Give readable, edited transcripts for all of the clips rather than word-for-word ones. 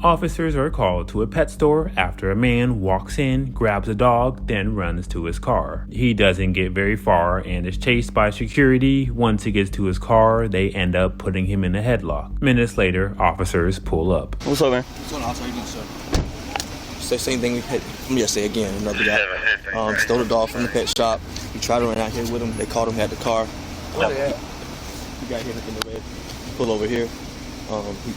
Officers are called to a pet store after a man walks in, grabs a dog, then runs to his car. He doesn't get very far and is chased by security. Once he gets to his car, they end up putting him in a headlock. Minutes later, officers pull up. What's up, man? What's going on? How you doing, sir? It's the same thing we had. Let me just say again, another guy stole a dog from the pet shop. He tried to run out here with him. They caught him, had the car. Where they at? He got hit in the red. Pull over here.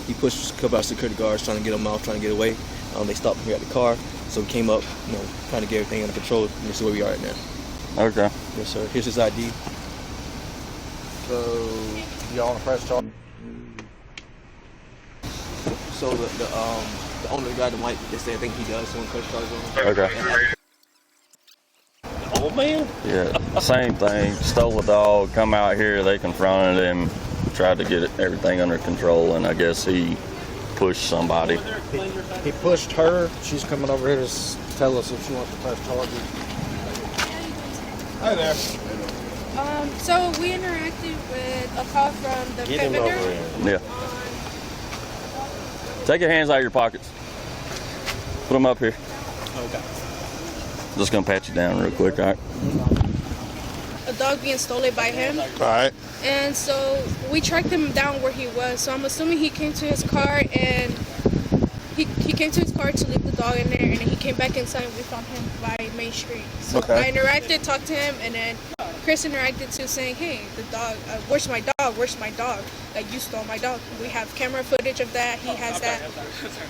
He pushed a couple of security guards trying to get him out, trying to get away. They stopped him here at the car, so we came up, trying to get everything under control. This is where we are right now. Okay. Yes, sir. Here's his ID. So, y'all want to press charge? So the owner of the guy that might, they say I think he does, so press charge on him. Okay. Old man? Yeah, same thing. Stole a dog, come out here, they confronted him, tried to get everything under control, and I guess he pushed somebody. He pushed her. She's coming over here to tell us if she wants to press charges. Hi there. So we interacted with a call from the pet vendor. Yeah. Take your hands out of your pockets. Put them up here. Okay. Just gonna pat you down real quick, all right? A dog being stolen by him. All right. And so we tracked him down where he was. So I'm assuming he came to his car and he came to his car to leave the dog in there, and then he came back inside and we found him by Main Street. So I interacted, talked to him, and then Chris interacted too, saying, hey, the dog, where's my dog? Where's my dog? Like, you stole my dog. We have camera footage of that. He has that.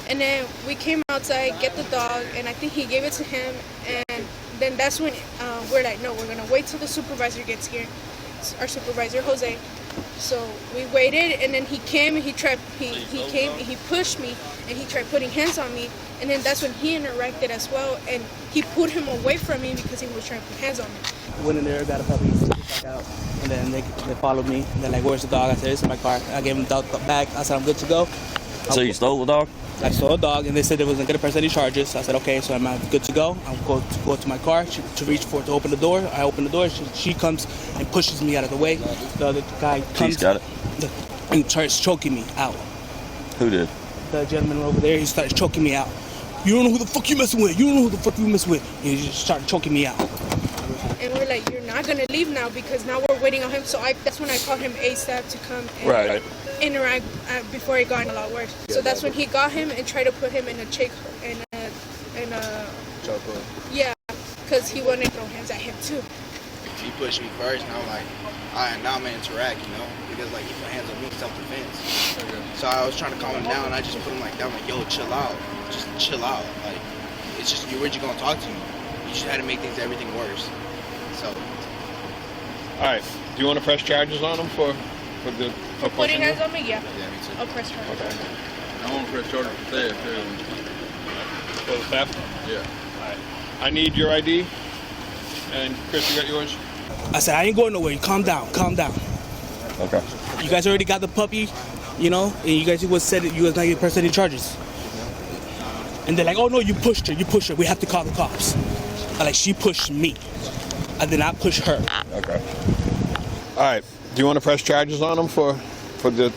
And then we came outside, get the dog, and I think he gave it to him. And then that's when we're like, no, we're going to wait till the supervisor gets here. Our supervisor, Jose. So we waited, and then he came and he came and he pushed me, and he tried putting hands on me. And then that's when he interacted as well, and he pulled him away from me because he was trying to put hands on me. Went in there, got a puppy, back out, and then they followed me. And they're like, where's the dog? I said, it's in my car. I gave him the dog back. I said, I'm good to go. So you stole the dog? I stole a dog, and they said they wasn't going to press any charges. I said, okay, so am I good to go? I'm going to go to my car to reach for it to open the door. I open the door. She comes and pushes me out of the way. The other guy comes and starts choking me out. Who did? The gentleman over there, he starts choking me out. You don't know who the fuck you messing with. You don't know who the fuck you messing with. And he just started choking me out. And we're like, you're not gonna leave now because now we're waiting on him. So that's when I called him ASAP to come and interact before it got a lot worse. So that's when he got him and tried to put him in a Chokehold. Yeah, because he wanted to throw hands at him too. He pushed me first, and I'm like, all right, now I'm gonna interact, because like he put hands on me, self-defense. Okay. So I was trying to calm him down, and I just put him like down, like, yo, chill out, just chill out. Like, it's just you. Where'd you gonna talk to me? You just had to make everything worse. So. All right. Do you want to press charges on him for putting hands on me? Yeah. Yeah, me too. I'll press charges. Okay. I want to press charges for theft too. For the theft? Yeah. All right. I need your ID. And Chris, you got yours? I said, I ain't going nowhere. Calm down. Calm down. Okay. You guys already got the puppy, and you guys said that you guys not going to press any charges. And they're like, oh, no, you pushed her. We have to call the cops. I'm like, she pushed me. I did not push her. Okay. All right. Do you want to press charges on him for pushing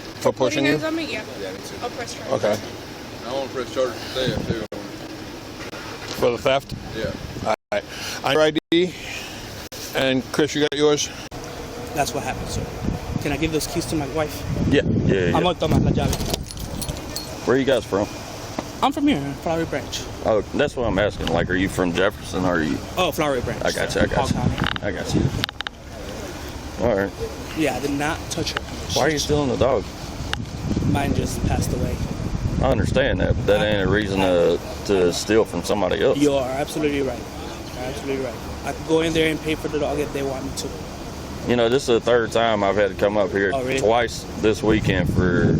you? Hands on me? Yeah. I'll press charges. Okay. I want to press charges for theft too. For the theft? Yeah. All right. I need your ID. And Chris, you got yours? That's what happened, sir. Can I give those keys to my wife? Yeah. I'm going to tomar la llave. Where are you guys from? I'm from here, Flowery Branch. Oh, that's what I'm asking. Like, are you from Jefferson or are you? Oh, Flowery Branch. I got you. I got you. All right. Yeah, I did not touch her. Why are you stealing the dog? Mine just passed away. I understand that, but that ain't a reason to steal from somebody else. You are absolutely right. You're absolutely right. I could go in there and pay for the dog if they want me to. This is the third time I've had to come up here. Oh, really? Twice this weekend for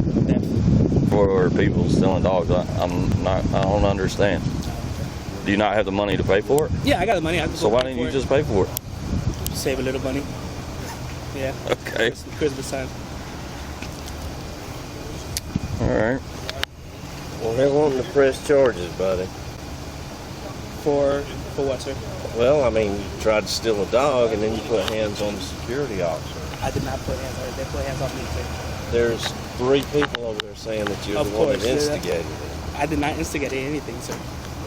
people stealing dogs. I don't understand. Do you not have the money to pay for it? Yeah, I got the money. So why didn't you just pay for it? Save a little money. Yeah. Okay. Christmas time. All right. Well, they're wanting to press charges, buddy. For what, sir? Well, I mean, you tried to steal a dog and then you put hands on the security officer. I did not put hands on her. They put hands on me, sir. There's 3 people over there saying that you're the one that instigated it. I did not instigate anything, sir.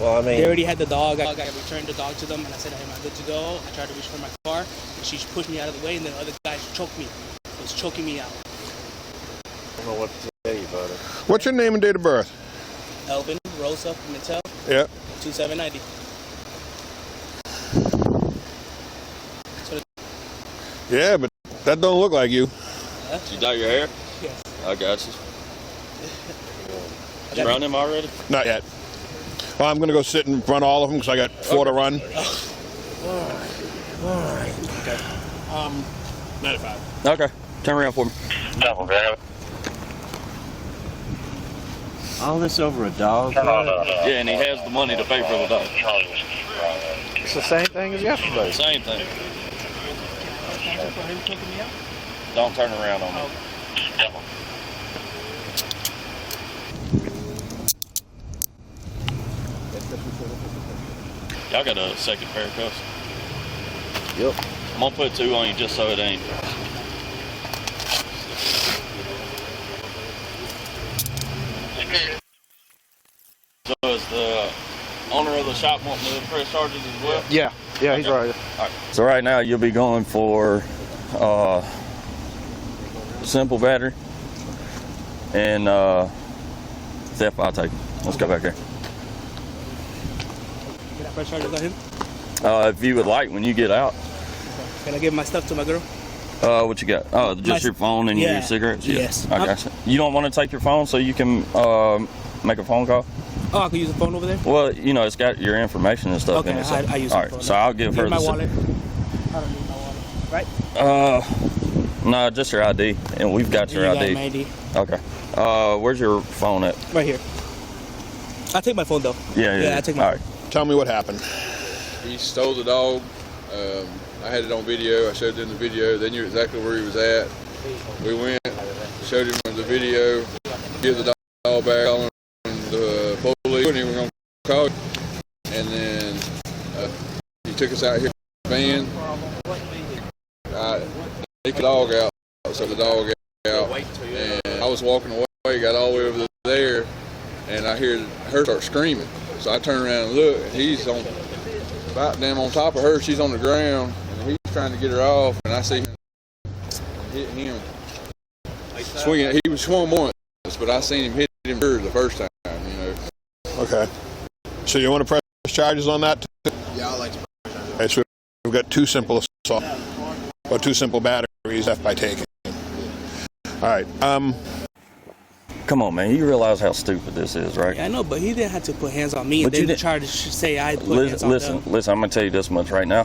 Well, I mean, They already had the dog. I returned the dog to them, and I said, "Am I good to go?" I tried to reach for my car, and she pushed me out of the way, and then the other guy choked me. He was choking me out. I don't know what to tell you about it. What's your name and date of birth? Elvin Rosa Mintel, Yeah. 2790. Yeah, but that don't look like you. You dye your hair? Yes. I got you. Did you run him already? Not yet. Well, I'm going to go sit and run all of them because I got 4 to run. All right. Okay. 95. Okay. Turn around for me. All this over a dog? Yeah, and he has the money to pay for the dog. It's the same thing as yesterday. Same thing. Don't turn around on me. Y'all got a second pair of cuffs? Yep. I'm gonna put 2 on you just so it ain't. So is the owner of the shop wanting to press charges as well? Yeah, he's right. All right. So right now you'll be going for simple battery and theft. I'll take it. Let's go back there. Can I press charges on him? If you would like, when you get out. Can I give my stuff to my girl? What you got? Oh, just your phone and your cigarettes? Yeah. Yes. I got you. You don't want to take your phone so you can make a phone call? Oh, I can use the phone over there? Well, you know, it's got your information and stuff in it. So. I use all my right, phone. so I'll give her my the... wallet. I don't need my wallet. Right? No, just your ID, and we've got your ID. My ID. Okay. Where's your phone at? Right here. I'll take my phone, though. Yeah, I'll take my phone. Right. Tell me what happened. He stole the dog. I had it on video. I showed them the video. They knew exactly where he was at. We went, showed him the video, give the dog back, calling the police, and he was going to call. And then he took us out here in the van. I took the dog out, so the dog out. And I was walking away, got all the way over there, and I hear her start screaming. So I turn around and look, and he's on about damn on top of her. She's on the ground, and he's trying to get her off, and I see him hitting him. Swinging. He was swung once, but I seen him hit him the first time, you know. Okay. So you want to press charges on that too? Yeah, I like to press charges. Okay, so we've got 2 simple assault, or 2 simple batteries left by taking. All right. Come on, man. You realize how stupid this is, right? Yeah, I know, but he didn't have to put hands on me, and then try to say I put hands on them. Listen, I'm going to tell you this much right now.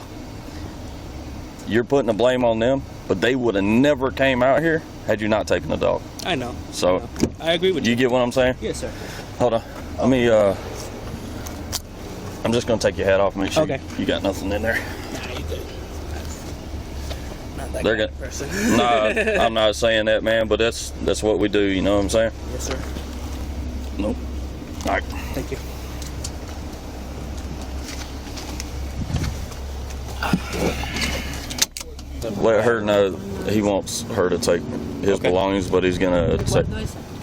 You're putting the blame on them, but they would have never came out here had you not taken the dog. I know. So, I agree with you. You get what I'm saying? Yes, sir. Hold on. Let me, I'm just going to take your hat off and make sure you got nothing in there. Nah, you good. Not that They're kind of person. Nah, I'm not saying that, man, but that's what we do, you know what I'm saying? Yes, sir. Nope. All right. Thank you. Let her know he wants her to take his belongings, but he's gonna take.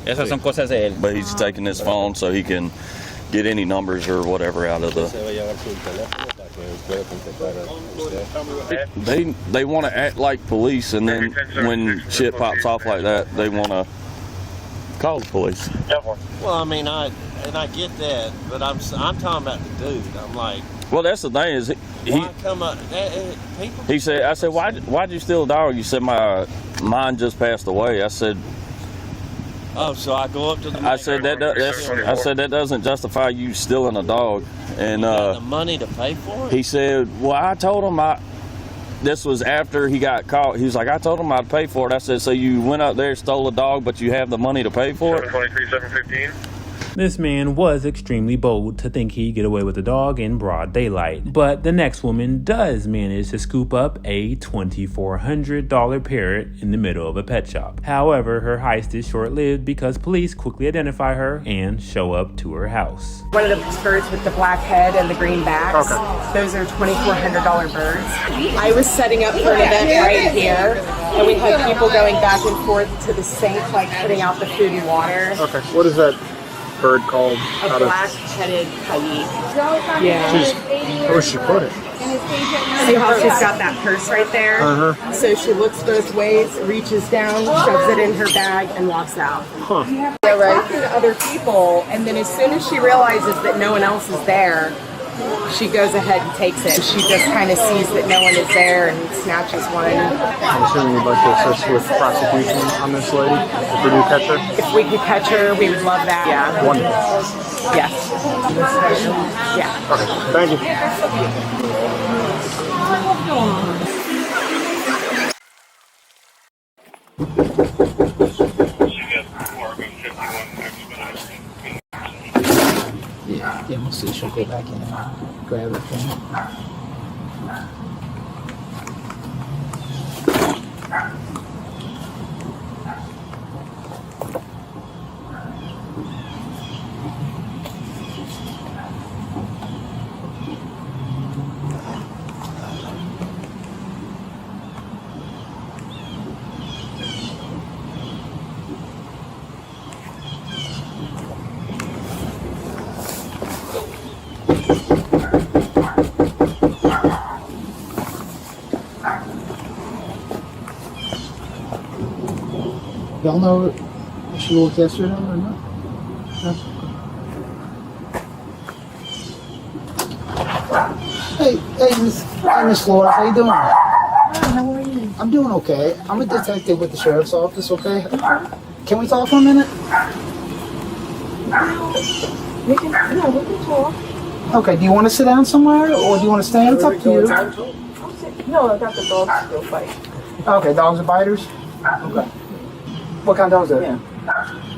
Esas son cosas de él. But he's taking his phone so he can get any numbers or whatever out of the. They want to act like police, and then when shit pops off like that, they want to call the police. Well, I mean, I get that, but I'm talking about the dude. I'm like. Well, that's the thing is Why come up? People. He said, I said, why'd you steal a dog? You said mine just passed away. I said. Oh, so I go up to the. I said that doesn't justify you stealing a dog, and the money to pay for it. He said, well, I told him this was after he got caught. He was like, I told him I'd pay for it. I said, so you went up there, stole a dog, but you have the money to pay for it? 715. This man was extremely bold to think he'd get away with the dog in broad daylight, but the next woman does manage to scoop up a $2,400 parrot in the middle of a pet shop. However, her heist is short-lived because police quickly identify her and show up to her house. One of the birds with the black head and the green backs, those are $2,400 birds. I was setting up for an event right here, and we had people going back and forth to the sink, like putting out the food and water. Okay, what is that? bird called? A black-headed coyote. Yeah. Where should she put it? See how she's got that purse right there? So she looks both ways, reaches down, shoves it in her bag, and walks out. They're talking to other people, and then as soon as she realizes that no one else is there, she goes ahead and takes it. She just kind of sees that no one is there and snatches one. I'm assuming you'd like to assist with prosecution on this lady, if we do catch her? If we could catch her, we would love that. Yeah. Wonderful. Yes. Yeah. Okay, thank you. Yeah, we'll see. She'll go back in and grab it from y'all know if she looked yesterday or not? No? Hey, Miss Flores, how you doing? Hi, how are you? I'm doing okay. I'm a detective with the sheriff's office, okay? Can we talk for a minute? We can talk. Okay, do you want to sit down somewhere or do you want to stay? It's up to you. No, I got the dogs still fight. Okay, dogs are biters? Okay. What kind of dogs are they? Yeah.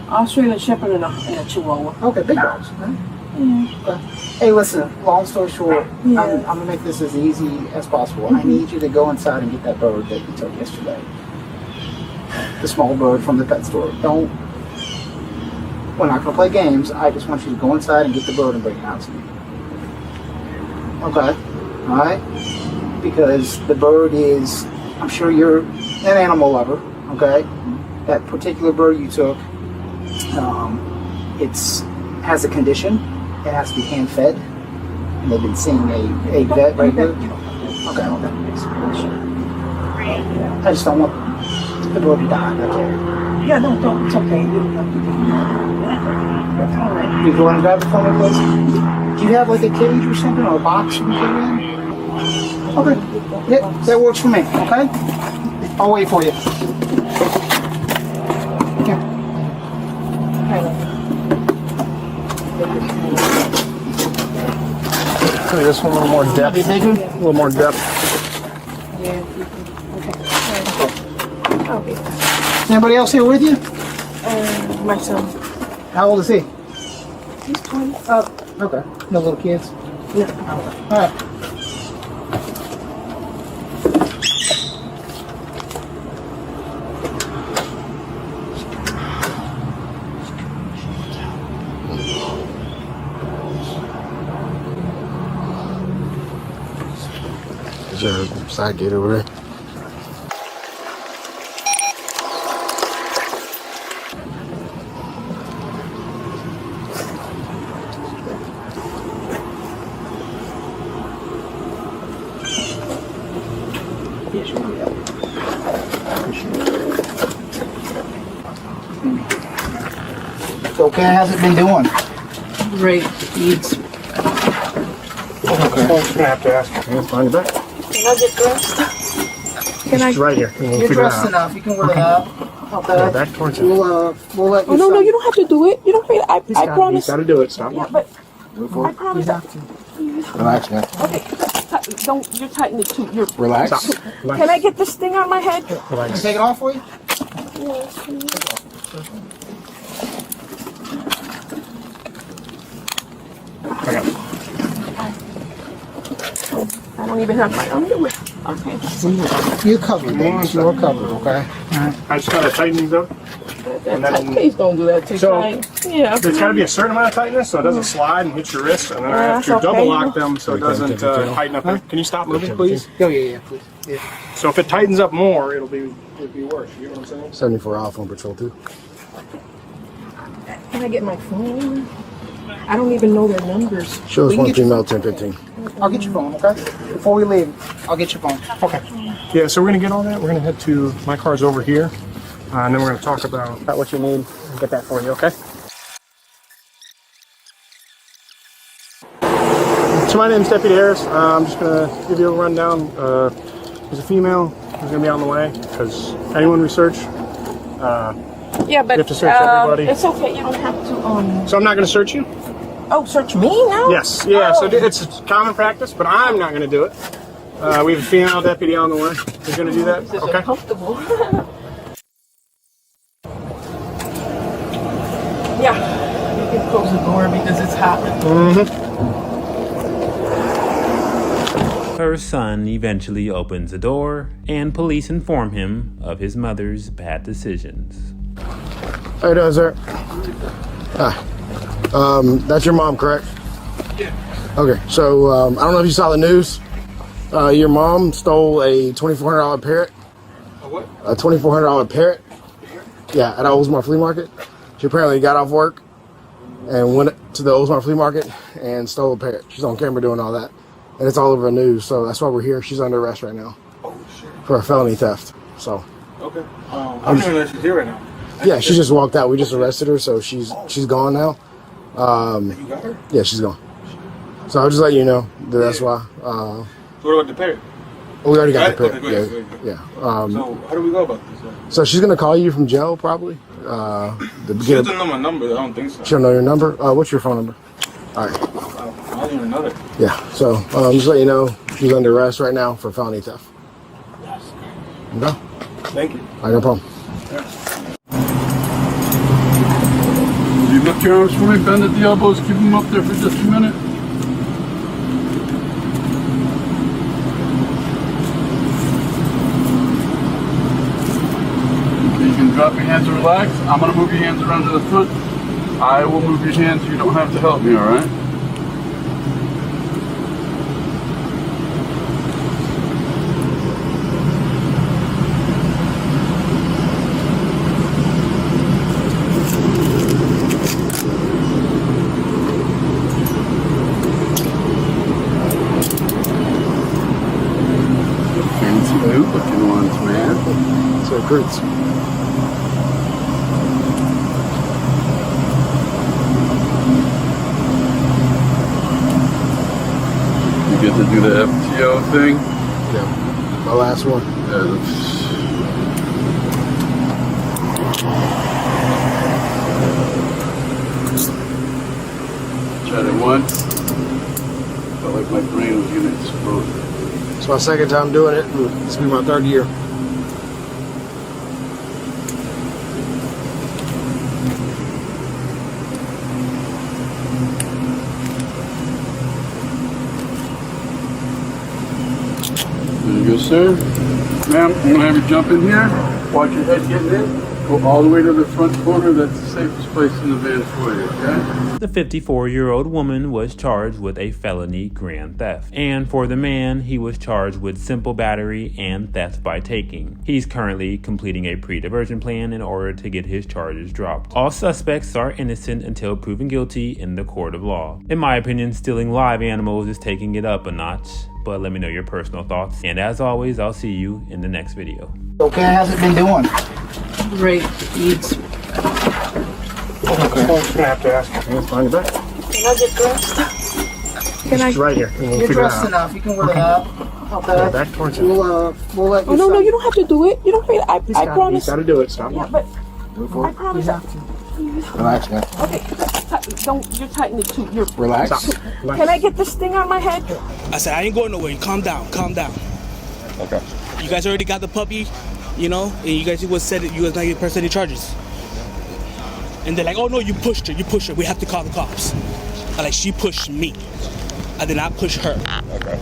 Australian Shepherd and a Chihuahua. Okay, big dogs. Right? Yeah. Okay. Hey, listen, long story short, Yeah. I'm going to make this as easy as possible. I need you to go inside and get that bird that you took yesterday. The small bird from the pet store. We're not going to play games. I just want you to go inside and get the bird and bring it out to me. Okay? Alright? Because the bird is, I'm sure you're an animal lover, okay? That particular bird you took, has a condition. It has to be hand fed. And they've been seeing a vet right there. Okay. I just don't want the bird to die. Okay. Yeah, no, don't. It's okay. You don't have to do that. All right. You go and grab it for me, please? Do you have like a cage or something or a box you can put it in? Okay. Yeah, that works for me, okay? I'll wait for you. Okay. Okay, this one a little more depth. A little more depth. Yeah. Okay. Anybody else here with you? My son. How old is he? He's 20. Okay. No little kids? No. Okay. All right. Is there a side gate over there? It's okay. How's it been doing? Great. Needs. Okay. I'm gonna have to ask. Let's find it back. Can I get dressed? It's right here. We'll You're figure it dressed out. enough. You can wear that. Okay. Yeah, back towards it. We'll let you. Oh, no, you don't have to do it. You don't pay. I promise. He's got to do it. Stop. Yeah, but Move I forward. promise. Relax, man. Okay, don't. You're tightening it too. You're. Relax. Can I get this thing on my head? Can I take it off for you? Yes. I don't even have my underwear. Okay. You're covered, man. You're covered, okay? I just gotta tighten these up. And then, Please don't do that too tight. Yeah. there's got to be a certain amount of tightness so it doesn't slide and hit your wrist, and then I have to That's okay. double lock them so it doesn't tighten up. Can you stop moving, please? Oh, yeah, please. Yeah. So if it tightens up more, it'll be worse. You know what I'm saying? 74 off on patrol too. Can Can I get my phone? I don't even know their numbers. Show us one female 1015. I'll get your phone, okay? Before we leave, I'll get your phone. Okay. Yeah, so we're going to get all that. We're going to head to, my car's over here. And then we're going to talk about what you need and get that for you, okay? So my name's Deputy Harris. I'm just going to give you a rundown. There's a female who's going to be on the way because anyone we search, yeah, but you have to search everybody. It's okay. You don't have to. So I'm not going to search you? Oh, search me now? Yes. Yeah. Oh. So it's common practice, but I'm not going to do it. We have a female deputy on the way. Who's going to do that? This is Okay. uncomfortable. Yeah. You can close the door because it's hot. Her son eventually opens the door, and police inform him of his mother's bad decisions. How you doing, sir? Hi. That's your mom, correct? Yeah. Okay, so I don't know if you saw the news. Your mom stole a $2,400 parrot. A what? A $2,400 parrot. Yeah, at Oldsmar Flea Market. She apparently got off work and went to the Oldsmar Flea Market and stole a parrot. She's on camera doing all that. And it's all over the news, so that's why we're here. She's under arrest right now. Oh, shit. For a felony theft, so. Okay. I don't even know she's here right now. Yeah, she just walked out. We just arrested her, so she's gone now. You got her? Yeah, she's gone. So I'll just let you know that that's why. So what about the parrot? We already got the Okay, parrot. go ahead. Yeah. So how do we go about this? So she's gonna call you from jail probably. She doesn't know my number. I don't think so. She'll know your number. What's your phone number? All right. I don't even know that. Yeah. So just let you know she's under arrest right now for felony theft. Okay. Thank you. All right, no problem. You lift your arms for me, bend at the elbows, keep them up there for just a minute. Okay, you can drop your hands and relax. I'm going to move your hands around to the front. I will move your hands. You don't have to help me, all right? Looking ones, man. So recruits. You get to do the FTO thing? Yeah. My last one. Yeah, tried it once. Felt like my brain was gonna explode. It's my second time doing it. This will be my third year. There you go, sir. Ma'am, I'm gonna have you jump in here. Watch your head getting in. Go all the way to the front corner. That's the safest place in the van for you, okay? The 54-year-old woman was charged with a felony grand theft. And for the man, he was charged with simple battery and theft by taking. He's currently completing a pre-diversion plan in order to get his charges dropped. All suspects are innocent until proven guilty in the court of law. In my opinion, stealing live animals is taking it up a notch. But let me know your personal thoughts. And as always, I'll see you in the next video. Okay, how's it been doing? Great. It's. Okay. I'm gonna have to ask you. Let's find your back. Can I get dressed? Can It's right here. We'll You're figure it dressed out. enough. You can wear that. Okay. Back towards you. We'll let you. Oh no, you don't have to do it. You don't pay. I promise. You gotta do it. Stop. Yeah, but I promise. Relax, man. Okay, don't. You're tightening it too. You're. Relax. Can I get this thing on my head? I said, I ain't going nowhere. Calm down. Calm down. Okay. You guys already got the puppy, you know, and you guys was said that you guys not getting pressed any charges. And they're like, oh no, you pushed her. You pushed her. We have to call the cops. I'm like, she pushed me. I did not push her. Okay.